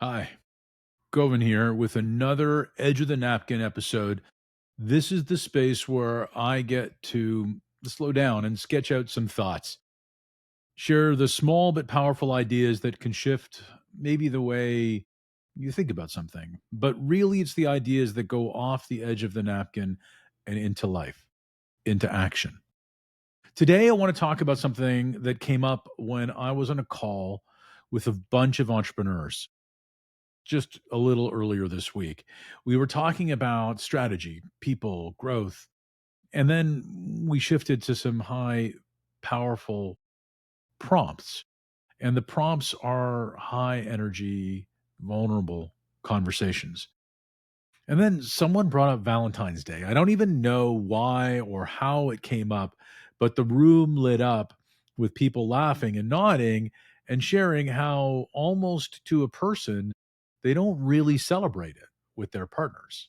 Hi, Govin here with another Edge of the Napkin episode. This is the space where I get to slow down and sketch out some thoughts, share the small but powerful ideas that can shift maybe the way you think about something. But really, it's the ideas that go off the edge of the napkin and into life, into action. Today, I want to talk about something that came up when I was on a call with a bunch of entrepreneurs just a little earlier this week. We were talking about strategy, people, growth, and then we shifted to some high, powerful prompts. And the prompts are high energy, vulnerable conversations. And then someone brought up Valentine's Day. I don't even know why or how it came up, but the room lit up with people laughing and nodding and sharing how almost to a person, they don't really celebrate it with their partners.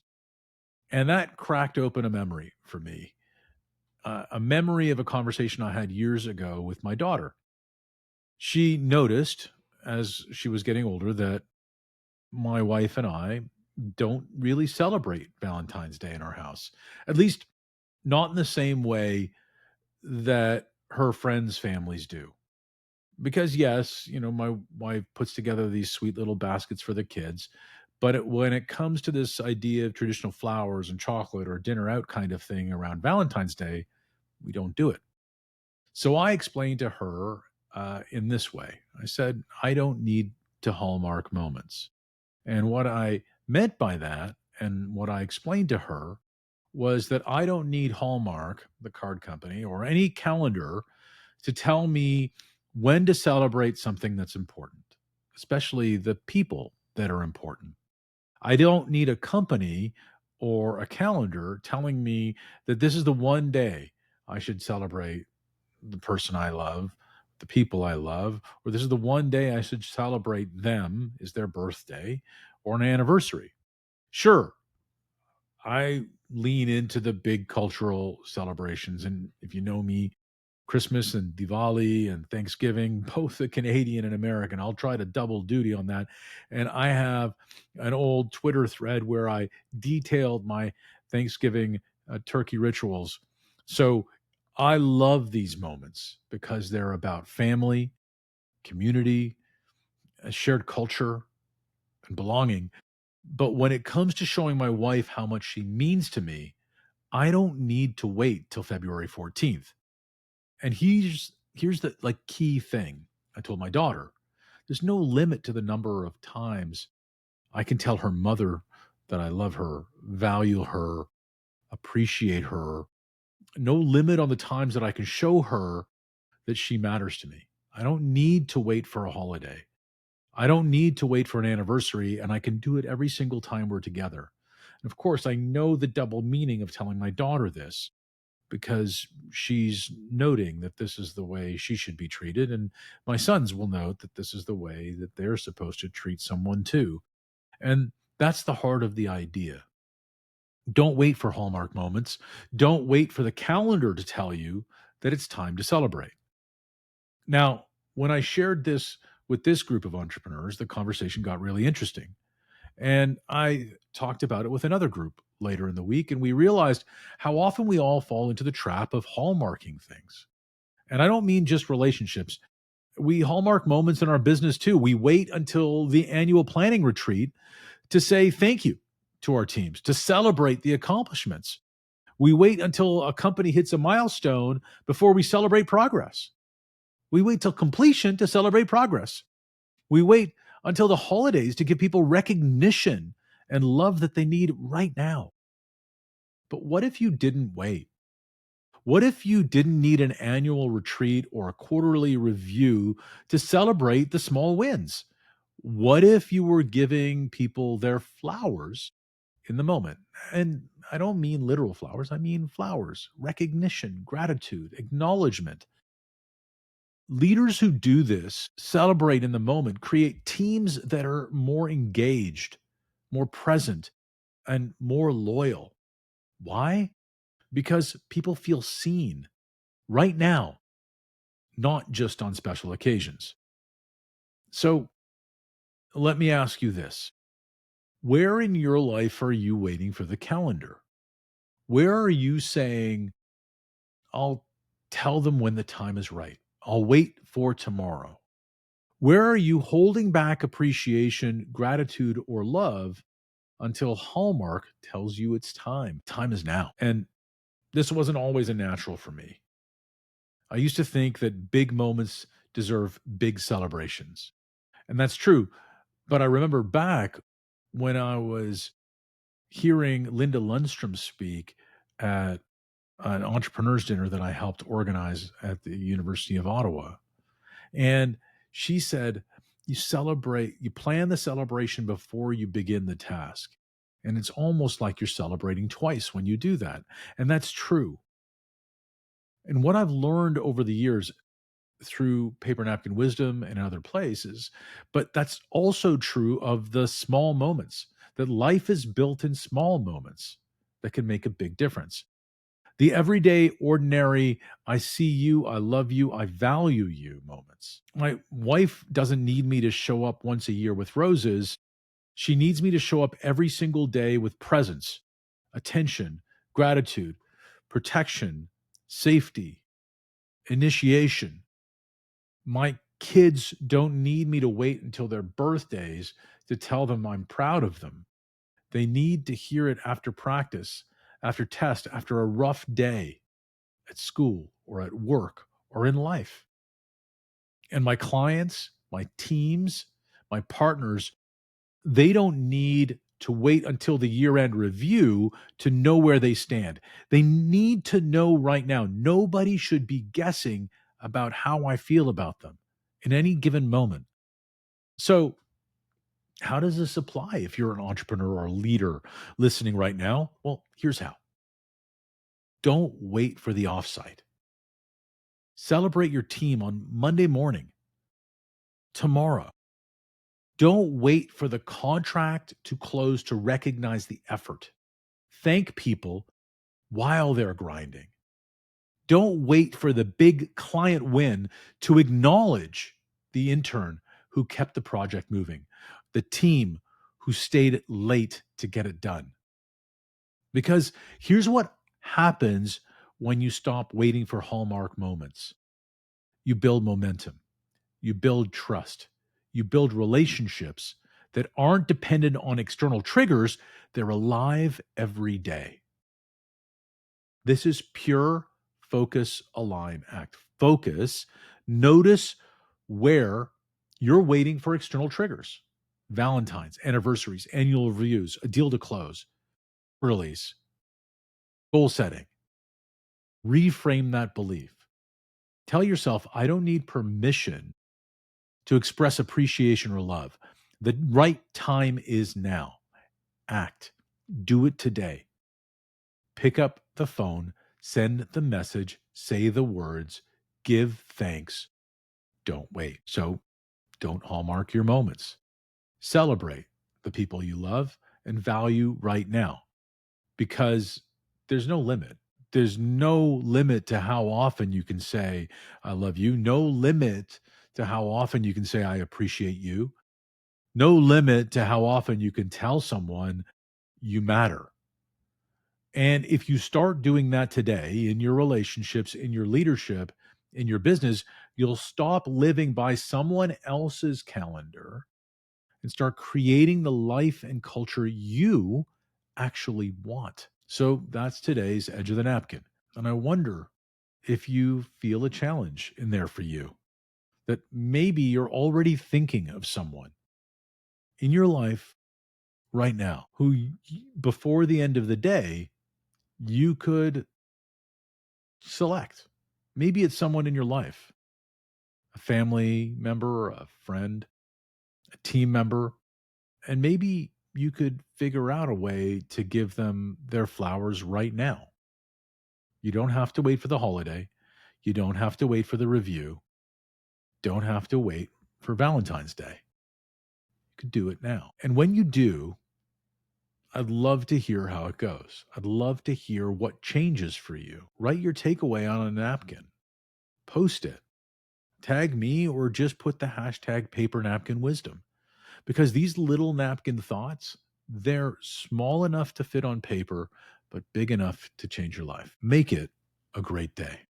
And that cracked open a memory for me, a memory of a conversation I had years ago with my daughter. She noticed as she was getting older that my wife and I don't really celebrate Valentine's Day in our house. At least not in the same way that her friends' families do. Because yes, my wife puts together these sweet little baskets for the kids, but when it comes to this idea of traditional flowers and chocolate or dinner out kind of thing around Valentine's Day, we don't do it. So I explained to her in this way. I said, I don't need to hallmark moments. And what I meant by that, and what I explained to her, was that I don't need Hallmark, the card company, or any calendar to tell me when to celebrate something that's important, especially the people that are important. I don't need a company or a calendar telling me that this is the one day I should celebrate the person I love, the people I love, or this is the one day I should celebrate them, is their birthday or an anniversary. Sure, I lean into the big cultural celebrations. And if you know me, Christmas and Diwali and Thanksgiving, both the Canadian and American, I'll try to double duty on that. And I have an old Twitter thread where I detailed my Thanksgiving turkey rituals. So I love these moments because they're about family, community, a shared culture, and belonging. But when it comes to showing my wife how much she means to me, I don't need to wait till February 14th. And here's the key thing I told my daughter. There's no limit to the number of times I can tell her mother that I love her, value her, appreciate her. No limit on the times that I can show her that she matters to me. I don't need to wait for a holiday. I don't need to wait for an anniversary, and I can do it every single time we're together. And of course, I know the double meaning of telling my daughter this because she's noting that this is the way she should be treated. And my sons will note that this is the way that they're supposed to treat someone too. And that's the heart of the idea. Don't wait for Hallmark moments. Don't wait for the calendar to tell you that it's time to celebrate. Now, when I shared this with this group of entrepreneurs, the conversation got really interesting. And I talked about it with another group later in the week, and we realized how often we all fall into the trap of hallmarking things. And I don't mean just relationships. We hallmark moments in our business too. We wait until the annual planning retreat to say thank you to our teams, to celebrate the accomplishments. We wait until a company hits a milestone before we celebrate progress. We wait till completion to celebrate progress. We wait until the holidays to give people recognition and love that they need right now. But what if you didn't wait? What if you didn't need an annual retreat or a quarterly review to celebrate the small wins? What if you were giving people their flowers in the moment? And I don't mean literal flowers, I mean flowers, recognition, gratitude, acknowledgement. Leaders who do this, celebrate in the moment, create teams that are more engaged, more present, and more loyal. Why? Because people feel seen right now, not just on special occasions. So Let me ask you this. Where in your life are you waiting for the calendar? Where are you saying, I'll tell them when the time is right? I'll wait for tomorrow. Where are you holding back appreciation, gratitude, or love until Hallmark tells you it's time? Time is now. And this wasn't always a natural for me. I used to think that big moments deserve big celebrations. And that's true. But I remember back when I was hearing Linda Lundstrom speak at an entrepreneurs dinner that I helped organize at the University of Ottawa. And she said, you plan the celebration before you begin the task. And it's almost like you're celebrating twice when you do that. And that's true. And what I've learned over the years through Paper Napkin Wisdom and other places, but that's also true of the small moments, that life is built in small moments that can make a big difference. The everyday, ordinary, I see you, I love you, I value you moments. My wife doesn't need me to show up once a year with roses. She needs me to show up every single day with presence, attention, gratitude, protection, safety, initiation. My kids don't need me to wait until their birthdays to tell them I'm proud of them. They need to hear it after practice, after test, after a rough day at school or at work or in life. And my clients, my teams, my partners, they don't need to wait until the year end review to know where they stand. They need to know right now. Nobody should be guessing about how I feel about them in any given moment. So, how does this apply if you're an entrepreneur or a leader listening right now? Well, here's how. Don't wait for the offsite. Celebrate your team on Monday morning, tomorrow. Don't wait for the contract to close to recognize the effort. Thank people while they're grinding. Don't wait for the big client win to acknowledge the intern who kept the project moving, the team who stayed late to get it done. Because here's what happens when you stop waiting for Hallmark moments: you build momentum, you build trust, you build relationships that aren't dependent on external triggers, they're alive every day. This is pure focus, align, act. Focus, notice where you're waiting for external triggers: Valentine's, anniversaries, annual reviews, a deal to close, release, goal setting. Reframe that belief. Tell yourself, I don't need permission to express appreciation or love. The right time is now. Act. Do it today. Pick up the phone, send the message, say the words, give thanks. Don't wait. So don't hallmark your moments. Celebrate the people you love and value right now, because there's no limit. There's no limit to how often you can say, I love you. No limit to how often you can say, I appreciate you. No limit to how often you can tell someone you matter. And if you start doing that today in your relationships, in your leadership, in your business, you'll stop living by someone else's calendar and start creating the life and culture you actually want. So that's today's Edge of the Napkin. And I wonder if you feel a challenge in there for you, that maybe you're already thinking of someone in your life right now who, before the end of the day, you could select. Maybe it's someone in your life, a family member, a friend, a team member, and maybe you could figure out a way to give them their flowers right now. You don't have to wait for the holiday. You don't have to wait for the review. Don't have to wait for Valentine's Day. You could do it now. And when you do, I'd love to hear how it goes. I'd love to hear what changes for you. Write your takeaway on a napkin, post it, tag me, or just put the hashtag Paper Napkin Wisdom. because these little napkin thoughts, they're small enough to fit on paper, but big enough to change your life. Make it a great day.